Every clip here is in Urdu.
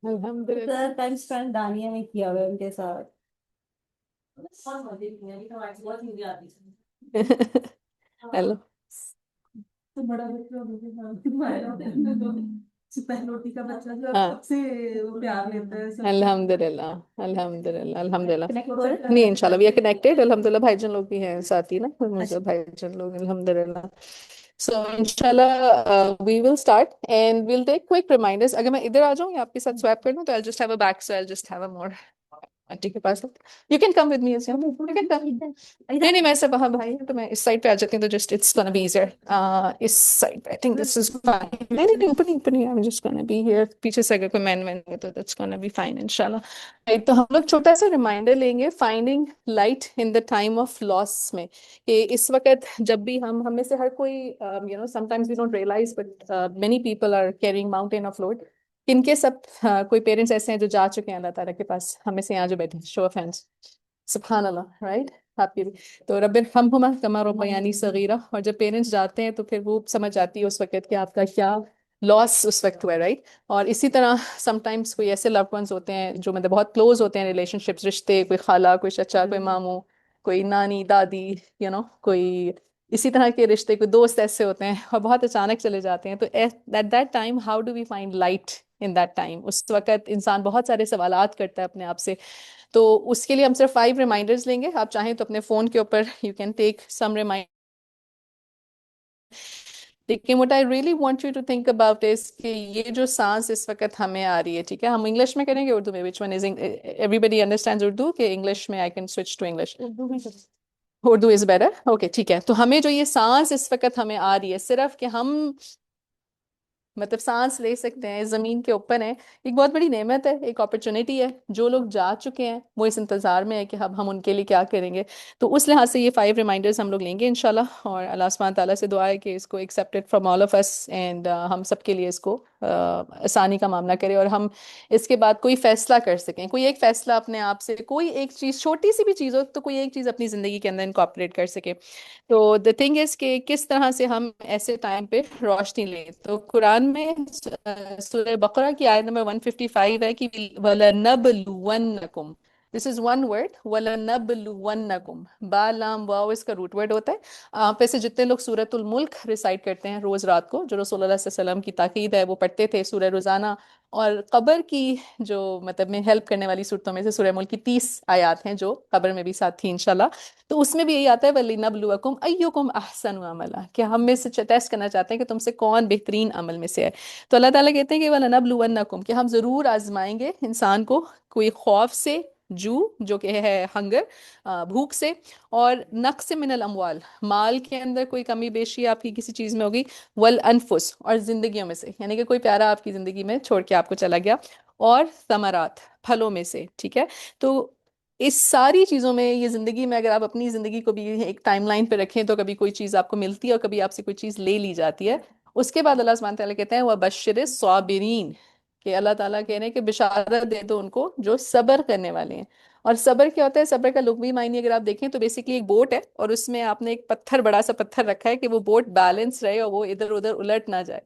الحمد للہ. ٹائم اسپینڈ دانیہ نے کیا ہوا ہے ان کے ساتھ. ہیلو. بڑا روٹی کا بچہ جو ہاں سب سے پیار لیتا ہے. الحمد للہ الحمد للہ الحمد للہ. نہیں ان شاء اللہ وی آر کنیکٹیڈ الحمد للہ. بھائی جان لوگ بھی ہیں ساتھ ہی نا, مجھے بھائی جان لوگ الحمد للہ. سو ان شاء اللہ we will start and will take quick reminders. اگر میں ادھر آ جاؤں یا آپ کے ساتھ سویپ کر دوں تو I'll just have a back, so I'll just have a more aunty کے پاس. You can come with me. You can come. نہیں نہیں میں سے وہاں بھائی تو میں اس سائڈ پہ آ جاتی ہوں تو just it's gonna be easier. اس سائڈ پہ I think this is fine. نہیں نہیں اوپر نہیں اوپر نہیں. I'm just gonna be here. پیچھے سے اگر کوئی مین وین ہے تو that's gonna be fine انشاءاللہ. تو ہم لوگ چھوٹا سا ریمائنڈر لیں گے finding light in the time of loss میں, کہ اس وقت جب بھی ہم میں سے ہر کوئی sometimes we don't realize but many people are carrying mountain of load. کن کے سب کوئی پیرنٹس ایسے ہیں جو جا چکے ہیں اللہ تعالیٰ کے پاس, ہمیں سے یہاں جو بیٹھے شو آف ہینڈس. سبحان اللہ رائٹ. آپ کی بھی تو رب ارحمہما کما ربیانی صغیرہ. اور جب پیرنٹس جاتے ہیں تو پھر وہ سمجھ آتی ہے اس وقت کہ آپ کا کیا لاس اس وقت ہوا ہے رائٹ. اور اسی طرح سم ٹائمس کوئی ایسے لوڈ ونس ہوتے ہیں جو مطلب بہت کلوز ہوتے ہیں ریلیشن شپس رشتے, کوئی خالہ کوئی چچا کوئی ماموں کوئی نانی دادی کوئی اسی طرح کے رشتے, کوئی دوست ایسے ہوتے ہیں اور بہت اچانک چلے جاتے ہیں. تو at that time how do we find light in that time. اس وقت انسان بہت سارے سوالات کرتا ہے اپنے آپ سے. تو اس کے لیے ہم صرف 5 ریمائنڈرز لیں گے. آپ چاہیں تو اپنے فون کے اوپر you can take some reminder. لیکن what I really want you to think about is کہ یہ جو سانس اس وقت ہمیں آ رہی ہے, ٹھیک ہے, ہم انگلش میں کریں گے اردو میں. which one is everybody understands Urdu کہ انگلش میں I can switch to English. Urdu is better. Okay ٹھیک ہے. تو ہمیں جو یہ سانس اس وقت ہمیں آ رہی ہے صرف کہ ہم مطلب سانس لے سکتے ہیں, زمین کے اوپر ہیں, ایک بہت بڑی نعمت ہے, ایک اپرچونیٹی ہے. جو لوگ جا چکے ہیں وہ اس انتظار میں ہے کہ اب ہم ان کے لیے کیا کریں گے. تو اس لحاظ سے یہ 5 ریمائنڈرز ہم لوگ لیں گے انشاءاللہ. اور اللہ سبحانہ تعالیٰ سے دعا ہے کہ اس کو accepted from all of us and ہم سب کے لیے اس کو آسانی کا معاملہ کرے, اور ہم اس کے بعد کوئی فیصلہ کر سکیں. کوئی ایک فیصلہ اپنے آپ سے, کوئی ایک چیز چھوٹی سی بھی چیز ہو تو کوئی ایک چیز اپنی زندگی کے اندر انکارپوریٹ کر سکے. تو the thing is کہ کس طرح سے ہم ایسے ٹائم پہ روشنی لیں. تو قرآن میں سورہ بقرہ کی آیت نمبر 155 ہے کہ وَلَنَبْلُوَنَّكُمْ. This is one word, وَلَنَبْلُوَنَّكُمْ. با لام واو اس کا روٹ ورڈ ہوتا ہے. آپ سے جتنے لوگ سورۃ الملک ریسائٹ کرتے ہیں روز رات کو, جو رسول اللہ صلی اللہ علیہ وسلم کی تاکید ہے وہ پڑھتے تھے سورہ روزانہ, اور قبر کی جو مطلب میں ہیلپ کرنے والی صورتوں میں سے سورہ ملک کی 30 آیات ہیں جو قبر میں بھی ساتھ تھی انشاءاللہ. تو اس میں بھی یہی آتا ہے وَلِنَبْلُوَكُمْ أَيُّكُمْ أَحْسَنُ عَمَلًا, کہ ہم میں سے ٹیسٹ کرنا چاہتے ہیں کہ تم سے کون بہترین عمل میں سے ہے. تو اللہ تعالیٰ کہتے ہیں کہ وَلَنَبْلُوَنَّكُمْ, کہ ہم ضرور آزمائیں گے انسان کو, کوئی خوف سے, جو کہ ہے ہنگر, بھوک سے, اور نقص من الاموال, مال کے اندر کوئی کمی بیشی آپ کی کسی چیز میں ہوگی, والانفس, اور زندگیوں میں سے, یعنی کہ کوئی پیارا آپ کی زندگی میں چھوڑ کے آپ کو چلا گیا, اور ثمرات, پھلوں میں سے, ٹھیک ہے. تو اس ساری چیزوں میں یہ زندگی میں اگر آپ اپنی زندگی کو بھی ایک ٹائم لائن پہ رکھیں تو کبھی کوئی چیز آپ کو ملتی ہے اور کبھی آپ سے کوئی چیز لے لی جاتی ہے. اس کے بعد اللہ سبحانہ تعالیٰ کہتے ہیں وَبَشِّرِ الصَّابِرِينَ, کہ اللہ تعالیٰ کہہ رہے ہیں کہ بشارت دے دو ان کو جو صبر کرنے والے ہیں. اور صبر کیا ہوتا ہے؟ صبر کا لغوی معنی اگر آپ دیکھیں تو بیسیکلی ایک بوٹ ہے, اور اس میں آپ نے ایک پتھر, بڑا سا پتھر رکھا ہے کہ وہ بوٹ بیلنس رہے اور وہ ادھر ادھر الٹ نہ جائے.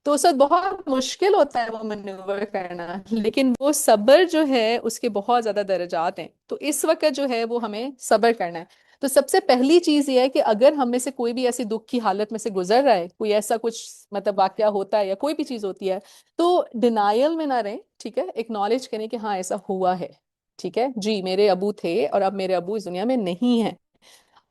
تو اس وقت بہت مشکل ہوتا ہے وہ مینوور کرنا, لیکن وہ صبر جو ہے اس کے بہت زیادہ درجات ہیں. تو اس وقت جو ہے وہ ہمیں صبر کرنا ہے. تو سب سے پہلی چیز یہ ہے کہ اگر ہم میں سے کوئی بھی ایسی دکھ کی حالت میں سے گزر رہا ہے, کوئی ایسا کچھ مطلب واقعہ ہوتا ہے یا کوئی بھی چیز ہوتی ہے, تو ڈینائل میں نہ رہیں, ٹھیک ہے, ایکنالج کریں کہ ہاں ایسا ہوا ہے, ٹھیک ہے جی, میرے ابو تھے اور اب میرے ابو اس دنیا میں نہیں ہیں,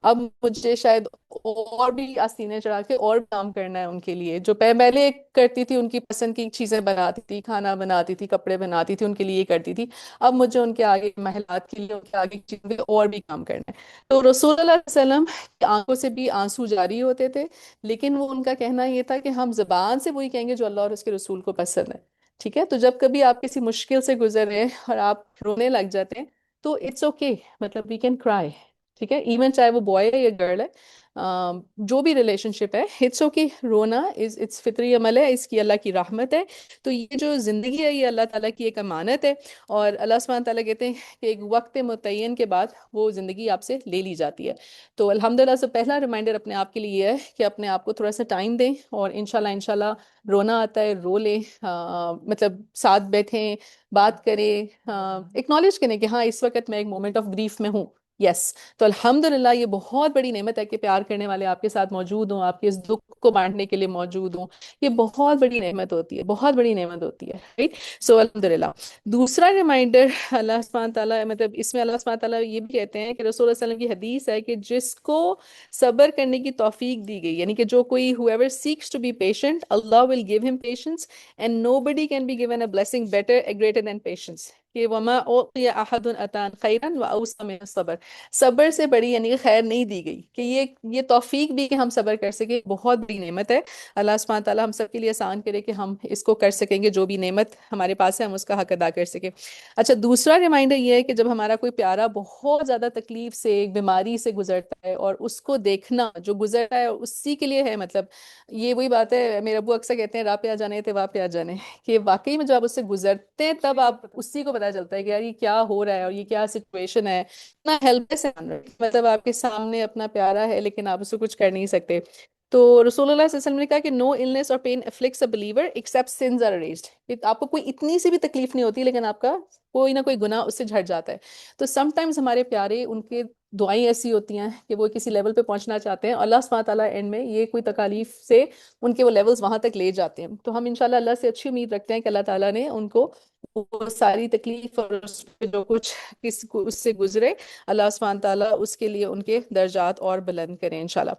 اب مجھے شاید اور بھی آستینے چڑھا کے اور کام کرنا ہے ان کے لیے. جو پہلے کرتی تھی ان کی پسند کی چیزیں بناتی تھی, کھانا بناتی تھی, کپڑے بناتی تھی, ان کے لیے کرتی تھی, اب مجھے ان کے آگے محلات کے لیے ان کے آگے چیزوں کے اور بھی کام کرنا ہے. تو رسول اللہ علیہ وسلم کی آنکھوں سے بھی آنسو جاری ہوتے تھے, لیکن وہ ان کا کہنا یہ تھا کہ ہم زبان سے وہی کہیں گے جو اللہ اور اس کے رسول کو پسند ہے, ٹھیک ہے. تو جب کبھی آپ کسی مشکل سے گزر رہے ہیں اور آپ رونے لگ جاتے ہیں تو اٹس اوکے، مطلب وی کین کرائی، ٹھیک ہے، ایون چاہے وہ بوائے ہے یا گرل ہے، جو بھی ریلیشن شپ ہے، اٹس اوکے، رونا از اٹس فطری عمل ہے، اس کی اللہ کی رحمت ہے. تو یہ جو زندگی ہے یہ اللہ تعالیٰ کی ایک امانت ہے، اور اللہ سبحانہ تعالیٰ کہتے ہیں کہ ایک وقت متعین کے بعد وہ زندگی آپ سے لے لی جاتی ہے. تو الحمدللہ سے پہلا ریمائنڈر اپنے آپ کے لیے یہ ہے کہ اپنے آپ کو تھوڑا سا ٹائم دیں، اور انشاءاللہ رونا آتا ہے رو لیں، مطلب ساتھ بیٹھیں، بات کریں، اکنالج کریں کہ ہاں اس وقت میں ایک مومنٹ آف گریف میں ہوں. یس. تو الحمدللہ یہ بہت بڑی نعمت ہے کہ پیار کرنے والے آپ کے ساتھ موجود ہوں، آپ کے اس دکھ کو بانٹنے کے لیے موجود ہوں. یہ بہت بڑی نعمت ہوتی ہے، بہت بڑی نعمت ہوتی ہے، رائٹ. سو الحمدللہ. دوسرا ریمائنڈر اللہ سبحانہ تعالیٰ، مطلب اس میں اللہ سبحانہ تعالیٰ یہ بھی کہتے ہیں کہ رسول اللہ صلی اللہ علیہ وسلم کی حدیث ہے کہ جس کو صبر کرنے کی توفیق دی گئی، یعنی کہ جو کوئی whoever seeks to be patient, Allah will give him patience, and nobody can be given a blessing better greater than patience. کہ وما اوتي احد اتان خيرا واوسع من الصبر. صبر سے بڑی یعنی کہ خیر نہیں دی گئی، کہ یہ توفیق بھی کہ ہم صبر کر سکیں، بہت بڑی نعمت ہے. اللہ سبحانہ تعالیٰ ہم سب کے لیے آسان کرے کہ ہم اس کو کر سکیں گے، جو بھی نعمت ہمارے پاس ہے ہم اس کا حق ادا کر سکیں. اچھا، دوسرا ریمائنڈر یہ ہے کہ جب ہمارا کوئی پیارا بہت زیادہ تکلیف سے، ایک بیماری سے گزرتا ہے، اور اس کو دیکھنا جو گزر رہا ہے اسی کے لیے ہے، مطلب یہ وہی بات ہے، میرے ابو اکثر کہتے ہیں راہ پہ آ جانے تھے واہ پہ آ جانے، کہ واقعی میں جب آپ اس سے گزرتے ہیں تب آپ اسی کو پتہ چلتا ہے کہ یار یہ کیا ہو رہا ہے اور یہ کیا سچویشن ہے. اتنا ہیلپ لیس ہے، مطلب آپ کے سامنے اپنا پیارا ہے لیکن آپ اس سے کچھ کر نہیں سکتے. تو رسول اللہ صلی اللہ علیہ وسلم نے کہا کہ نو illness اور pain afflicts a believer except sins are erased. آپ کو کوئی اتنی سی بھی تکلیف نہیں ہوتی لیکن آپ کا کوئی نہ کوئی گناہ اس سے جھٹ جاتا ہے. تو سم ٹائمز ہمارے پیارے، ان کے دعائیں ایسی ہوتی ہیں کہ وہ کسی لیول پہ پہنچنا چاہتے ہیں، اللہ سبحانہ تعالیٰ اینڈ میں یہ کوئی تکالیف سے ان کے وہ لیولز وہاں تک لے جاتے ہیں. تو ہم انشاءاللہ اللہ سے اچھی امید رکھتے ہیں کہ اللہ تعالیٰ نے ان کو وہ ساری تکلیف اور اس پہ جو کچھ کس کو اس سے گزرے، اللہ سبحانہ تعالیٰ اس کے لیے ان کے درجات اور بلند کریں انشاءاللہ.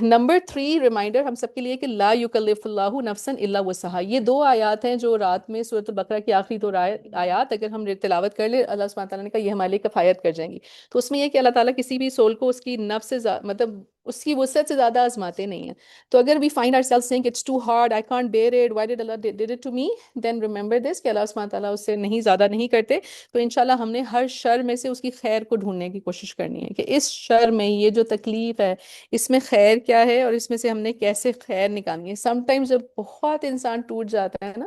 نمبر 3 ریمائنڈر ہم سب کے لیے کہ لا یکلف اللہ نفسا الا وسعها. یہ دو آیات ہیں جو رات میں سورۃ البقرہ کی آخری دو آیات اگر ہم تلاوت کر لیں، اللہ سبحانہ تعالیٰ نے کہا یہ ہمارے لیے کفایت کر جائیں گی. تو اس میں یہ کہ اللہ تعالیٰ کسی بھی سول کو اس کی نفس سے مطلب اس کی وسعت سے زیادہ آزماتے نہیں ہیں. تو اگر we find ourselves saying it's too hard, I can't bear it, why did Allah did it to me, then remember this کہ اللہ سبحانہ تعالیٰ اس سے نہیں زیادہ نہیں کرتے. تو انشاءاللہ ہم نے ہر شر میں سے اس کی خیر کو ڈھونڈنے کی کوشش کرنی ہے کہ اس شر میں یہ جو تکلیف ہے اس میں خیر کیا ہے، اور اس میں سے ہم نے کیسے خیر نکالنی ہے. سم ٹائمز جب بہت انسان ٹوٹ جاتا ہے نا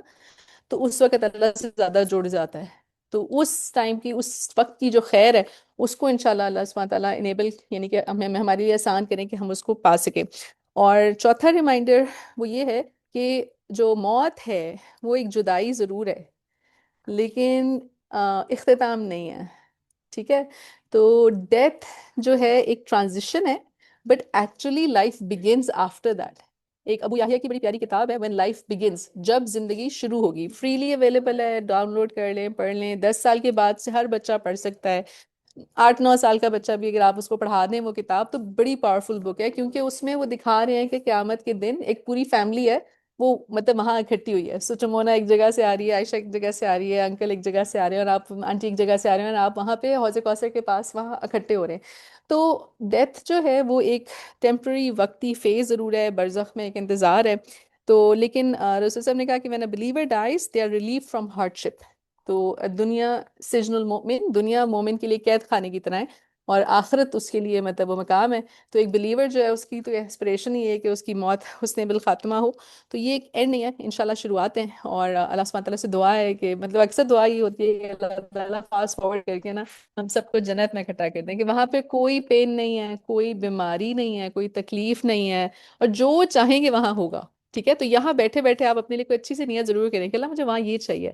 تو اس وقت اللہ سے زیادہ جڑ جاتا ہے. تو اس ٹائم کی، اس وقت کی جو خیر ہے اس کو انشاءاللہ اللہ سبحانہ تعالیٰ انیبل، یعنی کہ ہمیں ہمارے لیے آسان کریں کہ ہم اس کو پا سکیں. اور چوتھا ریمائنڈر وہ یہ ہے کہ جو موت ہے وہ ایک جدائی ضرور ہے لیکن اختتام نہیں ہے، ٹھیک ہے. تو ڈیتھ جو ہے ایک ٹرانزیشن ہے، but actually life begins after that. ایک ابو یحییٰ کی بڑی پیاری کتاب ہے وین لائف بگنز، جب زندگی شروع ہوگی، فریلی اویلیبل ہے، ڈاؤن لوڈ کر لیں، پڑھ لیں. 10 سال کے بعد سے ہر بچہ پڑھ سکتا ہے. 8 9 سال کا بچہ بھی اگر آپ اس کو پڑھا دیں وہ کتاب، تو بڑی پاورفل بک ہے، کیونکہ اس میں وہ دکھا رہے ہیں کہ قیامت کے دن ایک پوری فیملی ہے وہ مطلب وہاں اکٹھی ہوئی ہے. سو چمونا ایک جگہ سے آ رہی ہے، عائشہ ایک جگہ سے آ رہی ہے، انکل ایک جگہ سے آ رہے ہیں، اور آپ آنٹی ایک جگہ سے آ رہے ہیں، اور آپ وہاں پہ حوض کوثر کے پاس وہاں اکٹھے ہو رہے ہیں. تو ڈیتھ جو ہے وہ ایک ٹیمپرری وقتی فیز ضرور ہے، برزخ میں ایک انتظار ہے. تو لیکن رسول صاحب نے کہا کہ when a believer dies they are relieved from hardship. تو دنیا سجن المؤمن، دنیا مومن کے لیے قید خانے کی طرح ہے، اور آخرت اس کے لیے مطلب وہ مقام ہے. تو ایک بلیور جو ہے اس کی تو ایسپریشن ہی ہے کہ اس کی موت حسن بالخاتمہ ہو. تو یہ ایک اینڈ نہیں ہے، انشاءاللہ شروعات ہیں. اور اللہ سبحانہ تعالیٰ سے دعا ہے کہ مطلب اکثر دعا یہ ہوتی ہے کہ اللہ تعالیٰ فاسٹ فارورڈ کر کے نا ہم سب کو جنت میں اکٹھا کر دیں، کہ وہاں پہ کوئی پین نہیں ہے، کوئی بیماری نہیں ہے، کوئی تکلیف نہیں ہے، اور جو چاہیں گے وہاں ہوگا. ٹھیک ہے. تو یہاں بیٹھے بیٹھے آپ اپنے لیے کوئی اچھی سی نیت ضرور کریں کہ اللہ مجھے وہاں یہ چاہیے،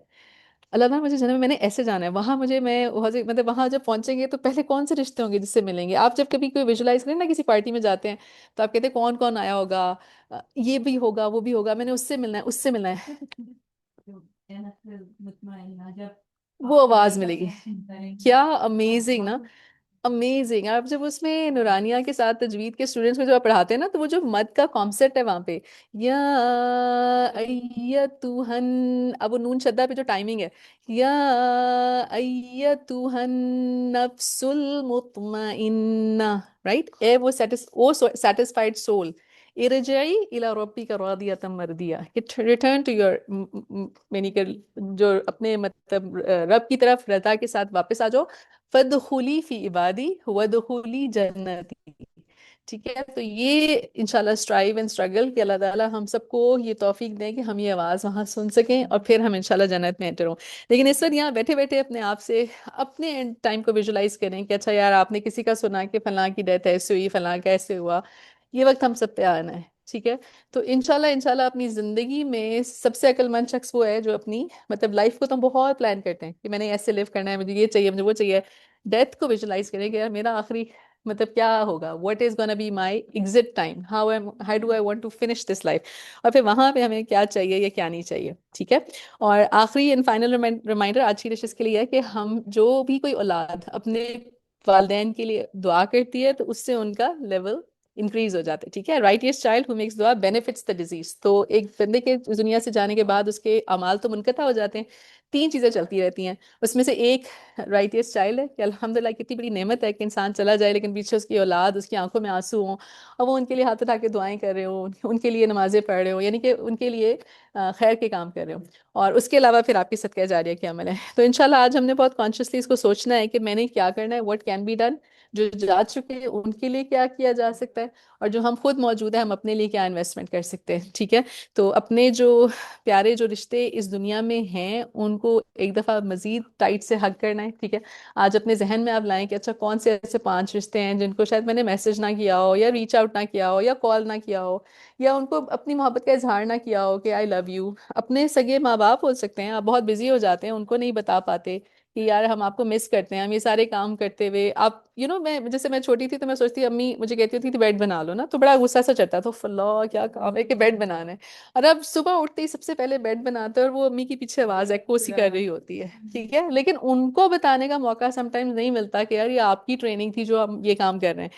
اللہ تعالیٰ مجھے جنم میں نے ایسے جانا ہے، وہاں مجھے مطلب وہاں جب پہنچیں گے تو پہلے کون سے رشتے ہوں گے جس سے ملیں گے. آپ جب کبھی کوئی ویژولائز کریں نا کسی پارٹی میں جاتے ہیں تو آپ کہتے ہیں کون کون آیا ہوگا، یہ بھی ہوگا وہ بھی ہوگا، میں نے اس سے ملنا ہے اس سے ملنا ہے. وہ آواز ملے گی. کیا امیزنگ نا، امیزنگ. آپ جب اس میں نورانیہ کے ساتھ تجوید کے اسٹوڈنٹس کو جب آپ پڑھاتے ہیں نا تو وہ جو مد کا کانسیپٹ ہے وہاں پہ، یا ایتوہن، اب وہ نون شدہ پہ جو ٹائمنگ ہے، یا ایتوہن نفس المطمئنہ، رائٹ، اے وہ سیٹسفائیڈ سول، ارجعی الی ربک راضیۃ مرضیہ، کہ ریٹرن ٹو یور، یعنی کہ جو اپنے مطلب رب کی طرف رضا کے ساتھ واپس آ جاؤ. فادخلی فی عبادی وادخلی جنتی. ٹھیک ہے، تو یہ انشاءاللہ اسٹرائیو اینڈ اسٹرگل کہ اللہ تعالیٰ ہم سب کو یہ توفیق دیں کہ ہم یہ آواز وہاں سن سکیں اور پھر ہم انشاءاللہ جنت میں انٹر ہوں. لیکن اس وقت یہاں بیٹھے بیٹھے اپنے آپ سے اپنے ٹائم کو ویژولائز کریں کہ اچھا یار آپ نے کسی کا سنا کہ فلاں کی ڈیتھ ایسے ہوئی، فلاں کا ایسے ہوا. یہ وقت ہم سب پہ آنا ہے. ٹھیک ہے، تو انشاءاللہ اپنی زندگی میں سب سے عقل مند شخص وہ ہے جو اپنی مطلب لائف کو تو ہم بہت پلان کرتے ہیں کہ میں نے ایسے لیو کرنا ہے، مجھے یہ چاہیے، مجھے وہ چاہیے. ڈیتھ کو ویژولائز کریں کہ یار میرا آخری مطلب کیا ہوگا، what is gonna be my exit time, how do I want to finish this life. اور پھر وہاں پہ ہمیں کیا چاہیے یا کیا نہیں چاہیے. ٹھیک ہے، اور آخری اینڈ فائنل ریمائنڈر آج کی ڈشز کے لیے ہے کہ ہم جو بھی کوئی اولاد اپنے والدین کے لیے دعا کرتی ہے تو اس سے ان کا لیول انکریز ہو جاتا ہے. ٹھیک ہے، رائٹیس چائلڈ ہو میکس دعا بینیفٹس دا ڈیزیز. تو ایک بندے کے دنیا سے جانے کے بعد اس کے اعمال تو منقطع ہو جاتے ہیں، تین چیزیں چلتی رہتی ہیں. اس میں سے ایک رائٹیس چائلڈ ہے کہ الحمدللہ کتنی بڑی نعمت ہے کہ انسان چلا جائے لیکن پیچھے اس کی اولاد، اس کی آنکھوں میں آنسو ہوں اور وہ ان کے لیے ہاتھ اٹھا کے دعائیں کر رہے ہوں، ان کے لیے نمازیں پڑھ رہے ہوں، یعنی کہ ان کے لیے خیر کے کام کر رہے ہوں. اور اس کے علاوہ پھر آپ کی صدقہ جاریہ کے عمل ہے. تو انشاءاللہ آج ہم نے بہت کانشیسلی اس کو سوچنا ہے کہ میں نے کیا کرنا ہے، واٹ کین بی ڈن. جو جا چکے ہیں ان کے لیے کیا کیا جا سکتا ہے، اور جو ہم خود موجود ہیں ہم اپنے لیے کیا انویسٹمنٹ کر سکتے ہیں. ٹھیک ہے، تو اپنے جو پیارے جو رشتے اس دنیا میں ہیں ان کو ایک دفعہ مزید ٹائٹ سے حگ کرنا ہے. ٹھیک ہے، آج اپنے ذہن میں آپ لائیں کہ اچھا کون سے ایسے 5 رشتے ہیں جن کو شاید میں نے میسج نہ کیا ہو یا ریچ آؤٹ نہ کیا ہو یا کال نہ کیا ہو یا ان کو اپنی محبت کا اظہار نہ کیا ہو کہ آئی لو یو. اپنے سگے ماں باپ ہو سکتے ہیں، آپ بہت بزی ہو جاتے ہیں، ان کو نہیں بتا پاتے کہ یار ہم آپ کو مس کرتے ہیں، ہم یہ سارے کام کرتے ہوئے آپ میں جیسے میں چھوٹی تھی تو میں سوچتی امی مجھے کہتی تھی بیڈ بنا لو نا، تو بڑا غصہ سا چڑھتا تھا، فلا کیا کام ہے کہ بیڈ بنانا ہے. اور اب صبح اٹھتے ہی سب سے پہلے بیڈ بناتے ہیں اور وہ امی کی پیچھے آواز ایکو سی کر رہی ہوتی ہے. ٹھیک ہے، لیکن ان کو بتانے کا موقع سم ٹائمز نہیں ملتا کہ یار یہ آپ کی ٹریننگ تھی جو ہم یہ کام کر رہے ہیں.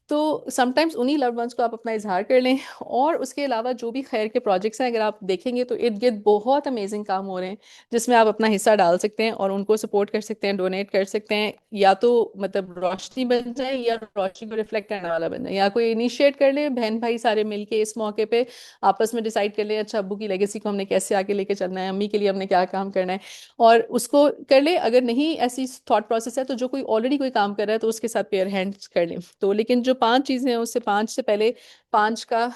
تو سم ٹائمز انہی لوڈ ونس کو آپ اپنا اظہار کر لیں. اور اس کے علاوہ جو بھی خیر کے پروجیکٹس ہیں اگر آپ دیکھیں گے تو ارد گرد بہت امیزنگ کام ہو رہے ہیں جس میں آپ اپنا حصہ ڈال سکتے ہیں اور ان کو سپورٹ کر سکتے ہیں، ڈونیٹ کر سکتے ہیں، یا تو مطلب روشنی بن جائے یا روشنی کو ریفلیکٹ کرنے والا بن جائے، یا کوئی انیشیٹ کر لے بہن بھائی سارے مل کے اس موقع پہ آپس میں ڈیسائیڈ کر لیں اچھا ابو کی لیگیسی کو ہم نے کیسے آگے لے کے چلنا ہے، امی کے لیے ہم نے کیا کام کرنا ہے اور اس کو کر لے. اگر نہیں ایسی تھاٹ پروسیس ہے تو جو کوئی آلریڈی کوئی کام کر رہا ہے تو اس کے ساتھ پیئر ہینڈ کر لیں. تو لیکن جو 5 چیزیں ہیں اس سے 5 سے پہلے 5 کا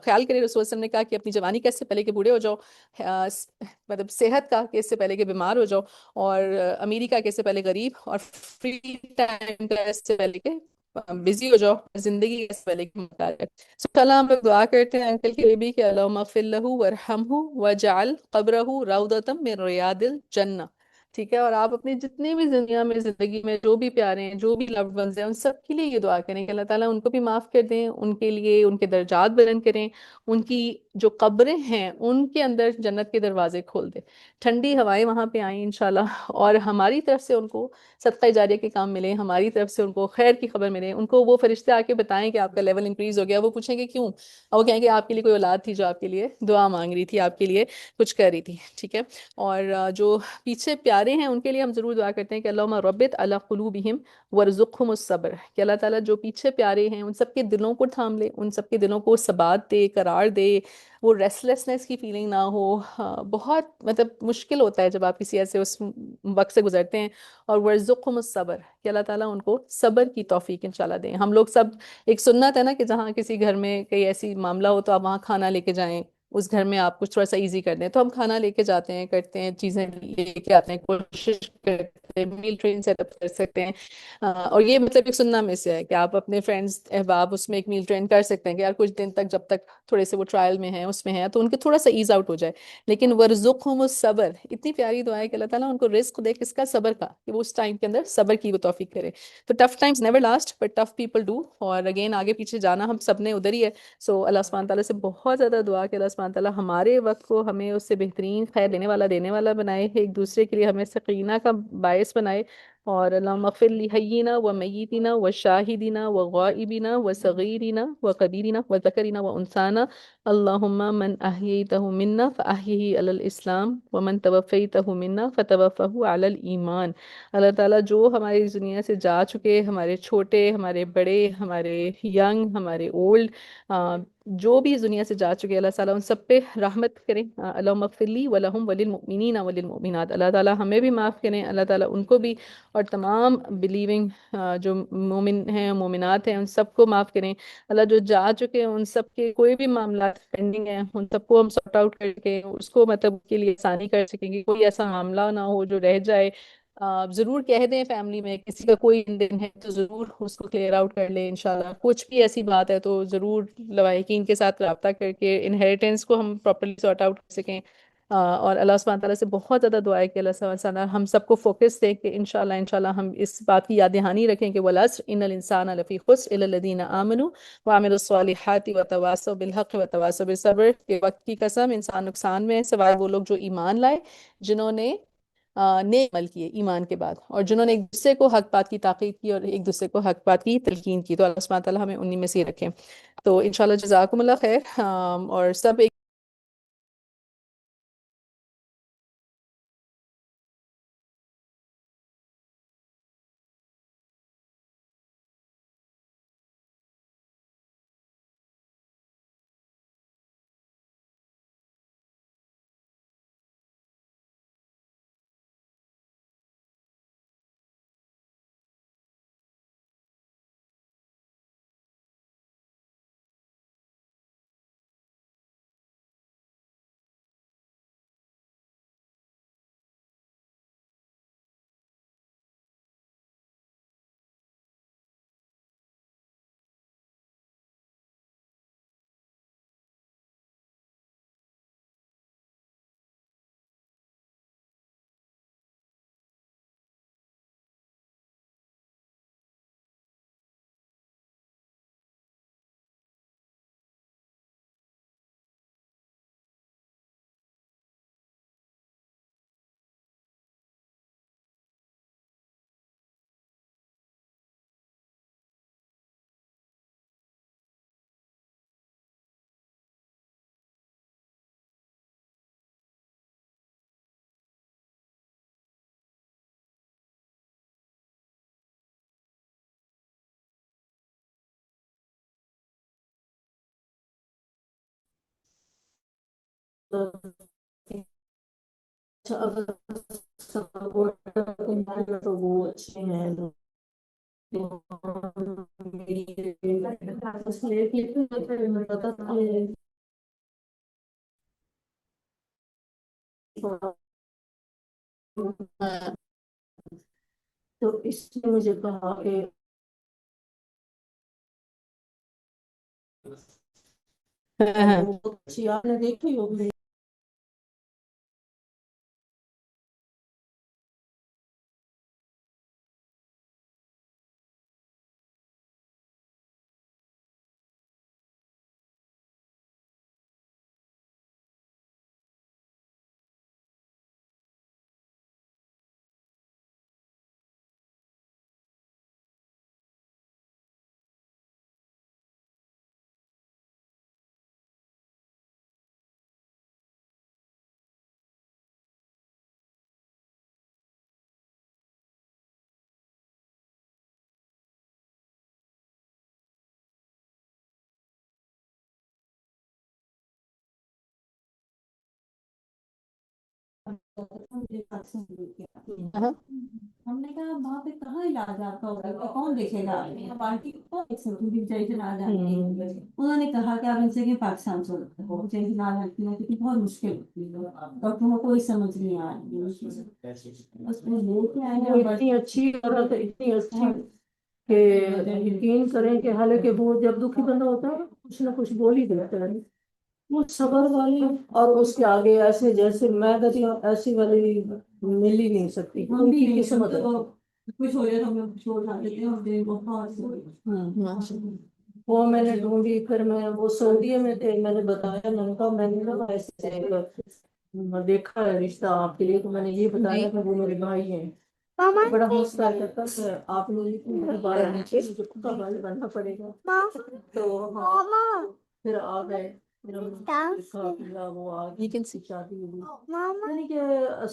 خیال کرے. رسول صلی اللہ علیہ وسلم نے کہا کہ اپنی جوانی کا اس سے پہلے کہ بوڑھے ہو جاؤ، مطلب صحت کا کہ اس سے پہلے کہ بیمار ہو جاؤ، اور امیری کا کہ اس سے پہلے غریب، اور فری ٹائم کا اس سے پہلے کہ بزی ہو جاؤ، زندگی اس سے پہلے کہ مطالعہ. اللہ ہم لوگ دعا کرتے ہیں انکل کے لیے بھی کہ اللہم اغفر لہ ورحمہ وجعل قبرہ روضۃ من ریاض الجنہ. ٹھیک ہے، اور آپ اپنے جتنے بھی دنیا میں زندگی میں جو بھی پیارے ہیں، جو بھی لوڈ ونز ہیں، ان سب کے لیے یہ دعا کریں کہ اللہ تعالیٰ ان کو بھی معاف کر دیں، ان کے لیے ان کے درجات بلند کریں، ان کی جو قبریں ہیں ان کے اندر جنت کے دروازے کھول دیں، ٹھنڈی ہوائیں وہاں پہ آئیں انشاءاللہ، اور ہماری طرف سے ان کو صدقہ جاریہ کے کام ملے، ہماری طرف سے ان کو خیر کی خبر ملے، ان کو وہ فرشتے آ کے بتائیں کہ آپ کا لیول انکریز ہو گیا. وہ پوچھیں گے کیوں، اور وہ کہیں گے آپ کے لیے کوئی اولاد تھی جو آپ کے لیے دعا مانگ رہی تھی، آپ کے لیے کچھ کر رہی تھی. ٹھیک ہے، اور جو پیچھے پیارے ہیں ان کے لیے ہم ضرور دعا کرتے ہیں کہ اللہم ربط علی قلوبہم وارزقہم الصبر، کہ اللہ تعالیٰ جو پیچھے پیارے ہیں ان سب کے دلوں کو تھام لے، ان سب کے دلوں کو ثبات دے، قرار دے، وہ ریسٹلیسنس کی فیلنگ نہ ہو. بہت مطلب مشکل ہوتا ہے جب آپ کسی ایسے اس وقت سے گزرتے ہیں. اور ورزقہم الصبر، کہ اللہ تعالیٰ ان کو صبر کی توفیق انشاءاللہ دیں. ہم لوگ سب ایک سنت ہے نا کہ جہاں کسی گھر میں کوئی ایسی معاملہ ہو تو آپ وہاں کھانا لے کے جائیں، اس گھر میں آپ کچھ تھوڑا سا ایزی کر دیں، تو ہم کھانا لے کے جاتے ہیں، کرتے ہیں، چیزیں لے کے آتے ہیں، کوشش کرتے ہیں میل ٹرین سیٹ اپ کر سکتے ہیں. اور یہ مطلب ایک سننا میں سے ہے کہ آپ اپنے فرینڈز احباب اس میں ایک میل ٹرین کر سکتے ہیں کہ یار کچھ دن تک جب تک تھوڑے سے وہ ٹرائل میں ہیں، اس میں ہیں، تو ان کے تھوڑا سا ایز آؤٹ ہو جائے. لیکن ورزقہم الصبر اتنی پیاری دعا ہے کہ اللہ تعالیٰ ان کو رزق دے کس کا، صبر کا، کہ وہ اس ٹائم کے اندر صبر کی وہ توفیق کرے. تو tough Times never last but tough people do, اور اگین آگے پیچھے جانا ہم سب نے ادھر ہی ہے. سو اللہ سبحانہ تعالیٰ سے بہت زیادہ دعا کہ اللہ سبحانہ تعالیٰ ہمارے وقت کو ہمیں اس سے بہترین خیر لینے والا دینے والا بنائے، ایک دوسرے کے لیے ہمیں سقینہ کا باعث بنائے. اور اللہم اغفر لحینا و میتنا و شاہدنا و غائبنا و صغیرنا و کبیرنا و ذکرنا و انثانا، اللہم من احییتہ منا فاحیہ علی الاسلام ومن توفیتہ منا فتوفہ علی الایمان. اللہ تعالیٰ جو ہماری اس دنیا سے جا چکے، ہمارے چھوٹے، ہمارے بڑے، ہمارے ینگ، ہمارے اولڈ، جو بھی اس دنیا سے جا چکے، اللہ تعالیٰ ان سب پہ رحمت کریں. اللہم اغفر لی ولہم وللمؤمنین وللمؤمنات. اللہ تعالیٰ ہمیں بھی معاف کریں، اللہ تعالیٰ ان کو بھی، اور تمام بلیونگ جو مومن ہیں مومنات ہیں ان سب کو معاف کریں. اللہ جو جا چکے ہیں ان سب کے کوئی بھی معاملات پینڈنگ ہیں ان سب کو ہم سارٹ آؤٹ کر کے اس کو مطلب کے لیے آسانی کر سکیں گے. کوئی ایسا معاملہ نہ ہو جو رہ جائے. ضرور کہہ دیں فیملی میں کسی کا کوئی دن ہے تو ضرور اس کو کلیئر آؤٹ کر لیں انشاءاللہ. کچھ بھی ایسی بات ہے تو ضرور لواحقین کے ساتھ رابطہ کر کے انہیریٹنس کو ہم پراپرلی سارٹ آؤٹ کر سکیں. اور اللہ سبحانہ تعالیٰ سے بہت زیادہ دعا ہے کہ اللہ سبحانہ تعالیٰ ہم سب کو فوکس دے کہ انشاءاللہ ہم اس بات کی یاد دہانی رکھیں کہ والعصر ان الانسان لفی خسر الا الذین آمنوا وعملوا الصالحات وتواصوا بالحق وتواصوا بالصبر. کہ وقت کی قسم انسان نقصان میں ہے سوائے وہ لوگ جو ایمان لائے، جنہوں نے نیک عمل کیے ایمان کے بعد، اور جنہوں نے ایک دوسرے کو حق بات کی تاکید کی اور ایک دوسرے کو حق بات کی تلقین کی. تو اللہ سبحانہ تعالیٰ ہمیں انہی میں سے رکھیں. تو انشاءاللہ جزاکم اللہ خیر. اور سب ایک تو وہ اچھے ہیں تو اس نے مجھے کہا کہ وہ بہت اچھی آپ نے دیکھی ہوگی. ہم نے کہا وہاں پہ کہاں علاج آپ کا ہوگا کون دیکھے گا پارٹی کو دیکھ سکتی انہوں نے کہا کہ آپ ان سے کہ پاکستان سے نہ لگتی ہے کیونکہ بہت مشکل ہوتی ہے ڈاکٹر کو کوئی سمجھ نہیں آ رہی اس میں لے کے آئے ہیں اتنی اچھی عورت اتنی اچھی کہ یقین کریں کہ حالانکہ وہ جب دکھی بندہ ہوتا ہے کچھ نہ کچھ بول ہی دیتا ہے وہ صبر والی. اور اس کے آگے ایسے جیسے میں کہتی ہوں ایسی والی مل ہی نہیں سکتی. ان کی قسمت ہے کچھ ہو جائے تو ہم چھوڑ دیتے ہیں. وہ میں نے ڈھونڈی پھر میں وہ سعودیہ میں تھے میں نے بتایا میں نے کہا میں نے نا ایسے دیکھا ہے رشتہ آپ کے لیے تو میں نے یہ بتایا کہ وہ میرے بھائی ہیں. بڑا حوصلہ کرتا ہے آپ لوگ بارہ نیچے مجھے خود کا بھائی بننا پڑے گا تو ہاں پھر آ گئے. یعنی کہ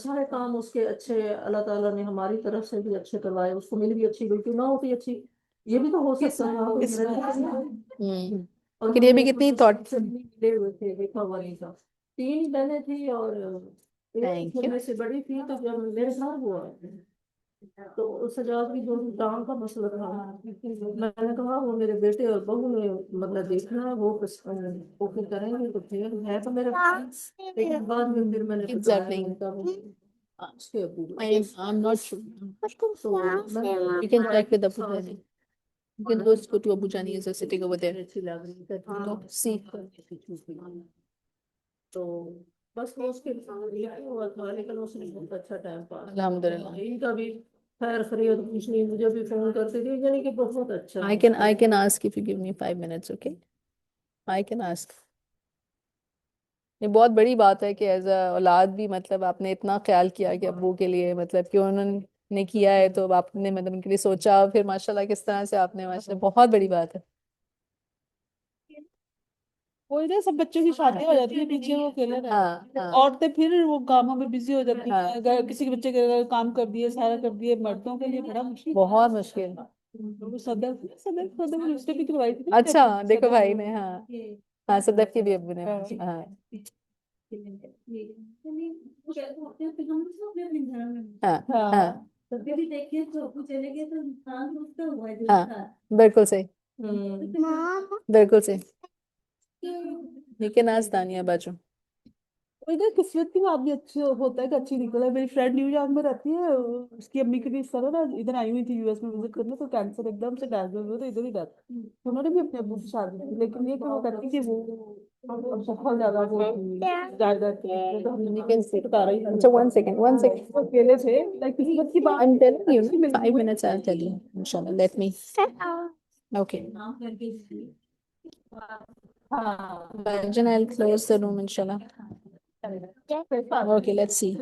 سارے کام اس کے اچھے اللہ تعالیٰ نے ہماری طرف سے بھی اچھے کروائے اس کو مل بھی اچھی بالکل نہ ہوتی اچھی یہ بھی تو ہو سکتا ہے. لیکن یہ بھی کتنی تھاٹ. ملے ہوئے تھے دیکھا ہوا نہیں تھا. 3 بہنیں تھیں اور ایک Thank you. میں سے بڑی تھی. تو جب میرے ساتھ ہوا تو اس سجاد کی جو ٹانگ کا مسئلہ تھا میں نے کہا وہ میرے بیٹے اور بہو نے مطلب دیکھنا ہے وہ پھر کریں گے. تو پھر ہے تو میرے پاس لیکن بعد میں پھر میں نے Exactly. اس کے ابو I'm not sure. تو You can check with Abu Jani. You can go to Abu Jani is sitting over there. اچھی لگ رہی تھی. No, see. تو بس وہ اس کے لیے ہوا تھا لیکن اس نے بہت اچھا ٹائم پاس. الحمدللہ. ان کا بھی خیر خیریت پوچھنی مجھے بھی فون کرتی تھی یعنی کہ بہت اچھا. I can ask if you give me 5 minutes, okay? I can ask. یہ بہت بڑی بات ہے کہ ایز اے اولاد بھی مطلب آپ نے اتنا خیال کیا کہ ابو کے لیے مطلب کہ انہوں نے کیا ہے تو آپ نے مطلب ان کے لیے سوچا اور پھر ماشاءاللہ کس طرح سے آپ نے ماشاءاللہ بہت بڑی بات ہے. وہی نا سب بچوں کی شادی ہو جاتی ہے پیچھے وہ اکیلے رہتے ہیں. ہاں عورتیں پھر وہ کاموں میں بزی ہو جاتی ہیں. اگر کسی کے بچے کے کام کر دیے سارا کر دیے مردوں کے لیے بڑا مشکل. بہت مشکل. وہ صدر رشتے بھی کروائی تھی. اچھا دیکھو بھائی نے. ہاں صدف کی بھی ابو نے. ہاں ہاں ہاں بالکل صحیح. بالکل صحیح. لیکن آج دانیہ باجو ادھر قسمت کی بات بھی اچھی ہوتا ہے کہ اچھی نکلا. میری فرینڈ نیو یارک میں رہتی ہے. اس کی امی کے بھی اس طرح نا ادھر آئی ہوئی تھی یو ایس میں وزٹ کرنے تو کینسر ایک دم سے ڈائگنوز ہوئے تو ادھر ہی ڈیتھ. انہوں نے بھی اپنے ابو سے شادی کی لیکن یہ کہ وہ کہتی کہ وہ بہت زیادہ وہ جائیداد تو ہم نے بتا رہی اچھا 1 second. اکیلے تھے. قسمت کی بات I'm telling you, 5 minutes I'll tell you. Inshallah, let me. Okay. Then I'll close the room, inshallah. Okay, let's see.